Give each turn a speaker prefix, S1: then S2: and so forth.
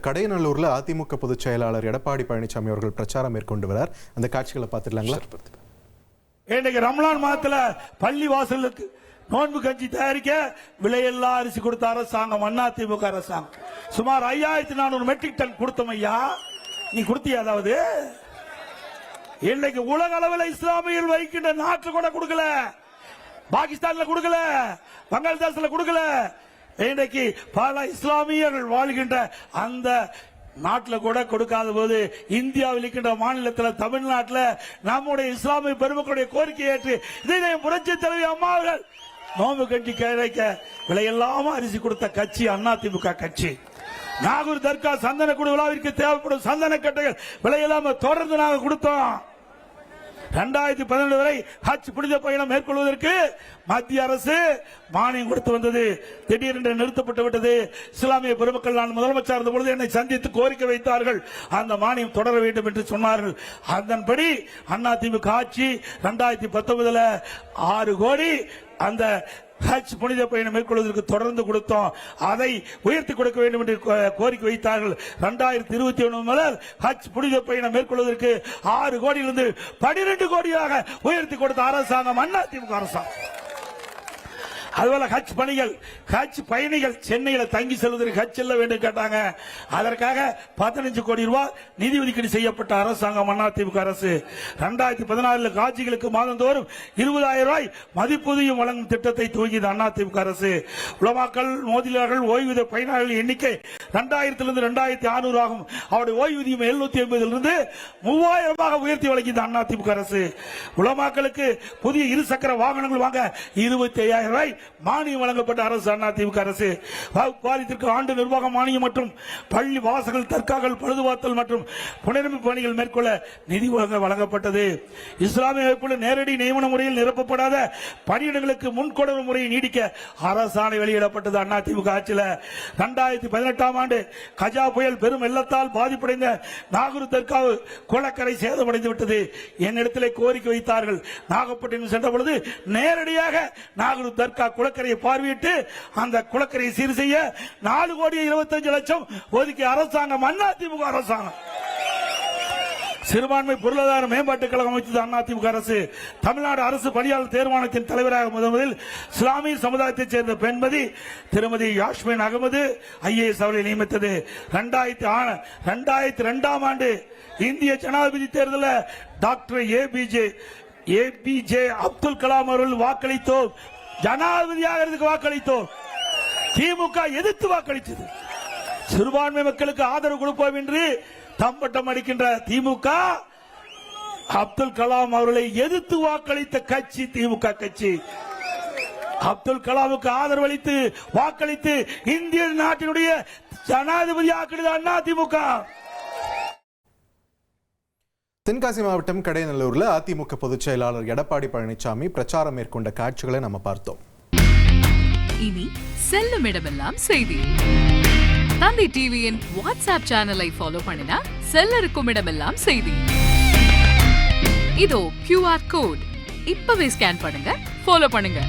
S1: கடையநல்லூர்ல அதிமுக பொதுச் செயலாளர் எடப்பாடி பழனிசாமி அவர்கள் பிரச்சாரம் மேற்கொண்டு வரார். அந்த காட்சிகளை பார்த்துடலாங்களா?
S2: இன்னைக்கு ரமலான் மாதத்துல பள்ளி வாசலுக்கு நோன்பு கஞ்சி தயாரிக்க விலையெல்லா அரிசி கொடுத்த அரசாங்கம் அதிமுக அரசாங்கம். சுமார் 5400 மெட்ரிக் டன் கொடுத்தோம் ஐயா. நீ கொடுத்தியா? அதாவது இன்னைக்கு உலக அளவில் இஸ்லாமியர்கள் வைக்கின்ற நாட்டில் கூட கொடுக்கல, பாகிஸ்தான்ல கொடுக்கல, பங்களாதேஷ்ல கொடுக்கல. இன்றைக்கு பல இஸ்லாமியர்கள் வாழ்கின்ற அந்த நாட்டில் கூட கொடுக்காத போது இந்தியாவில் இருக்கின்ற மாநிலத்தில் தமிழ்நாட்டில் நம்முடைய இஸ்லாமிய பெருமக்களுடைய கோரிக்கை ஏற்று இதை புரட்சி தலைவி அம்மா அவர்கள் நோம்பு கஞ்சி கிடைக்க விலையெல்லாம அரிசி கொடுத்த கட்சி அதிமுக கட்சி. நாகூர் தர்கா சந்தனக்கூட விழாவிற்கு தேவைப்படும் சந்தன கட்டைகள் விலையெல்லாம தொடர்ந்து நாங்கள் கொடுத்தோம். 2012 வரை ஹஜ் புனித பயணம் மேற்கொள்வதற்கு மத்திய அரசு மானியம் கொடுத்து வந்தது. திடீரென்று நிறுத்தப்பட்டு விட்டது. இஸ்லாமிய பெருமக்கள் நான் முதலமைச்சர் இருந்த பொழுது என்னை சந்தித்து கோரிக்கை வைத்தார்கள், அந்த மானியம் தொடர வேண்டும் என்று சொன்னார்கள். அதன்படி அதிமுக ஆட்சி 2019 6 கோடி அந்த ஹஜ் புனித பயணம் மேற்கொள்வதற்கு தொடர்ந்து கொடுத்தோம். அதை உயர்த்தி கொடுக்க வேண்டும் என்று கோரிக்கை வைத்தார்கள். 2021 முதல் ஹஜ் புனித பயணம் மேற்கொள்வதற்கு 6 கோடியிலிருந்து 12 கோடியாக உயர்த்தி கொடுத்த அரசாங்கம் அதிமுக அரசாங்கம். அதுபோல ஹஜ் பயணிகள் சென்னையில தங்கி செல்வதற்கு ஹஜ் செல்ல வேண்டும் கேட்டாங்க. அதற்காக 15 கோடி ரூபாய் நிதி ஒதுக்கீடு செய்யப்பட்ட அரசாங்கம் அதிமுக அரசு. 2014 காட்சிகளுக்கு மாதந்தோறும் 20,000 ரூபாய் மதிப்பூதியம் வழங்கும் திட்டத்தை துவங்கியது அதிமுக அரசு. உலமாக்கள் மோதிலாளர்கள் ஓய்வூதிய பயனாளர்கள் எண்ணிக்கை 2000 2600 ஆகும். அவருடைய ஓய்வூதியம் 750 3000 உயர்த்தி வழங்கியது அதிமுக அரசு. உலமாக்களுக்கு புதிய இருசக்கர வாகனங்கள் வாங்க 25,000 ரூபாய் மானியம் வழங்கப்பட்ட அரசு அதிமுக அரசு. வாரியத்திற்கு ஆண்டு நிர்வாக மானியம் மற்றும் பள்ளி வாசல்கள் தற்காகள் பழுதுபார்த்தல் மற்றும் புனரமைப்பு பணிகள் மேற்கொள்ள நிதி வழங்கப்பட்டது. இஸ்லாமிய அமைப்புள்ள நேரடி நியமன முறையில் நிரப்பப்படாத பணியிடங்களுக்கு முன்கொடர்வு முறையை நீடிக்க அரசாணை வெளியிடப்பட்டது அதிமுக ஆட்சியில். 2018 ஆண்டு கஜா புயல் பெரும் வெள்ளத்தால் பாதிப்படைந்த நாகூர் தர்கா குளக்கரை சேதமடைந்து விட்டது. என்னிடத்திலே கோரிக்கை வைத்தார்கள். நாகப்பட்டினம் சென்ற பொழுது நேரடியாக நாகூர் தர்கா குளக்கரையை பார்வையிட்டு அந்த குளக்கரையை சீர் செய்ய 4,25,00,000 ஒதுக்கிய அரசாங்கம் அதிமுக அரசாங்கம். சிறுபான்மை பொருளாதார மேம்பாட்டுக் கழகம் அமைத்தது அதிமுக அரசு. தமிழ்நாடு அரசு பணியாளர் தேர்வாணையத்தின் தலைவராக முதலில் இஸ்லாமிய சமுதாயத்தைச் சேர்ந்த பெண்மதி திருமதி யாஸ்மின் அகமது IAS அவரை நியமித்தது. 2002 ஆண்டு இந்திய ஜனாதிபதி தேர்தலில் டாக்டர் APJ அப்துல் கலாம் அவர்கள் வாக்களித்தோம். ஜனாதிபதியாக வாக்களித்தோம். திமுக எதிர்த்து வாக்களித்தது. சிறுபான்மை மக்களுக்கு ஆதரவு கொடுப்போம் என்று தம்பட்டம் அடிக்கின்ற திமுக அப்துல் கலாம் அவர்களை எதிர்த்து வாக்களித்த கட்சி திமுக கட்சி. அப்துல் கலாமுக்கு ஆதரவு அளித்து வாக்களித்து இந்திய நாட்டினுடைய ஜனாதிபதியாக அதிமுக.
S1: தென்காசி மாவட்டம் கடையநல்லூர்ல அதிமுக பொதுச் செயலாளர் எடப்பாடி பழனிசாமி பிரச்சாரம் மேற்கொண்ட காட்சிகளை நம்ம பார்த்தோம்.
S3: இனி செல்லும் இடமெல்லாம் செய்தி. தந்தி டிவியின் வாட்ஸ்அப் சேனலை ஃபாலோ பண்ணினா செல்ல இருக்கும் இடமெல்லாம் செய்தி. இதோ QR கோட் இப்பவே ஸ்கேன் பண்ணுங்க, ஃபாலோ பண்ணுங்க.